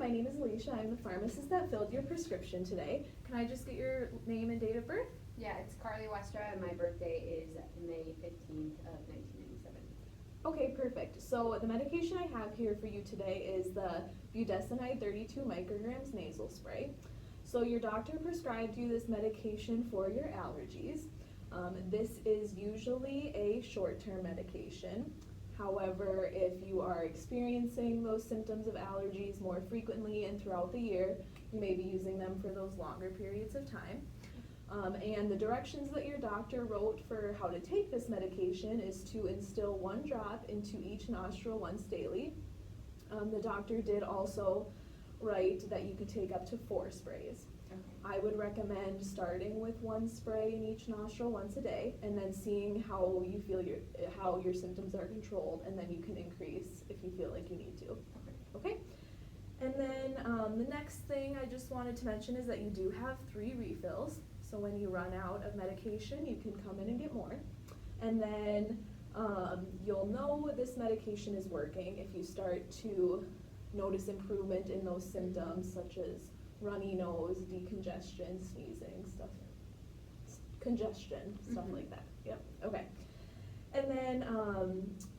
my name is Alicia. I'm the pharmacist that filled your prescription today. Can I just get your name and date of birth? Yeah, it's Carly Westra, and my birthday is May 15th of 1997. Okay, perfect. So the medication I have here for you today is the budesonide 32 micrograms nasal spray. So your doctor prescribed you this medication for your allergies. This is usually a short-term medication. However, if you are experiencing those symptoms of allergies more frequently and throughout the year, you may be using them for those longer periods of time. And the directions that your doctor wrote for how to take this medication is to instill 1 drop into each nostril once daily. The doctor did also write that you could take up to 4 sprays. Okay. I would recommend starting with 1 spray in each nostril once a day, and then seeing how you feel how your symptoms are controlled, and then you can increase if you feel like you need to. Okay? And then the next thing I just wanted to mention is that you do have 3 refills. So when you run out of medication, you can come in and get more. And then you'll know this medication is working if you start to notice improvement in those symptoms such as runny nose, decongestion, sneezing, congestion, stuff like that. Yep, okay. And then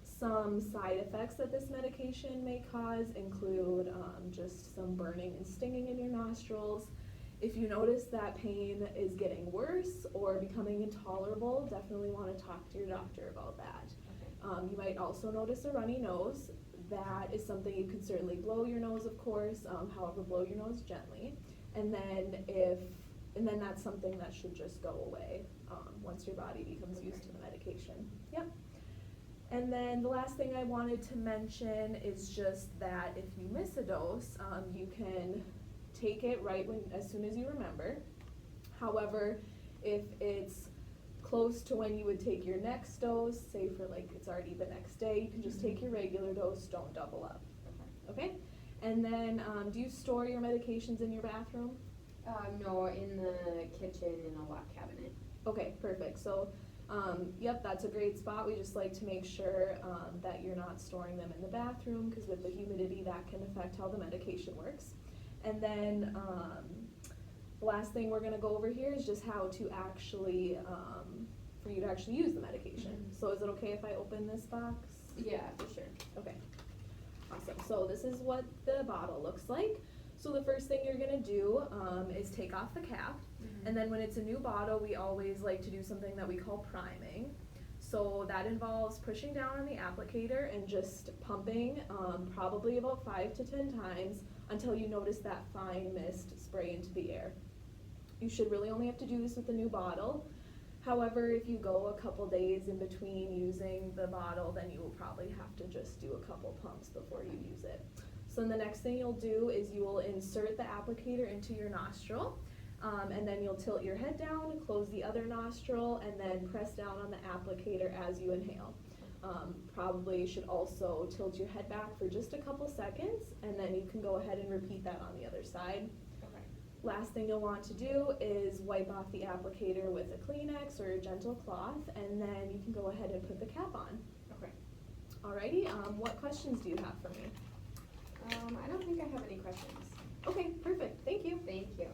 some side effects that this medication may cause include just some burning and stinging in your nostrils. If you notice that pain is getting worse or becoming intolerable, definitely want to talk to your doctor about that. Okay. You might also notice a runny nose. That is something you can certainly blow your nose, of course, however, blow your nose gently. And then that's something that should just go away once your body becomes used to the medication. Yep. And then the last thing I wanted to mention is just that if you miss a dose, you can take it as soon as you remember. However, if it's close to when you would take your next dose, say for it's already the next day, you can just take your regular dose, don't double up. Okay? And then, do you store your medications in your bathroom? No, in the kitchen in a locked cabinet. Okay, perfect. So, yep, that's a great spot. We just like to make sure that you're not storing them in the bathroom, because with the humidity, that can affect how the medication works. And then the last thing we're going to go over here is just how to actually, for you to actually use the medication. So is it okay if I open this box? Yeah, for sure. Okay, awesome. So this is what the bottle looks like. So the first thing you're going to do is take off the cap. And then when it's a new bottle, we always like to do something that we call priming. So that involves pushing down on the applicator and just pumping probably about 5 to 10 times until you notice that fine mist spray into the air. You should really only have to do this with the new bottle. However, if you go a couple days in between using the bottle, then you will probably have to just do a couple pumps before you use it. So then the next thing you'll do is you will insert the applicator into your nostril. And then you'll tilt your head down, close the other nostril, and then press down on the applicator as you inhale. Probably should also tilt your head back for just a couple seconds, and then you can go ahead and repeat that on the other side. Okay. Last thing you'll want to do is wipe off the applicator with a Kleenex or a gentle cloth, and then you can go ahead and put the cap on. Okay. Alrighty, what questions do you have for me? I don't think I have any questions. Okay, perfect. Thank you. Thank you.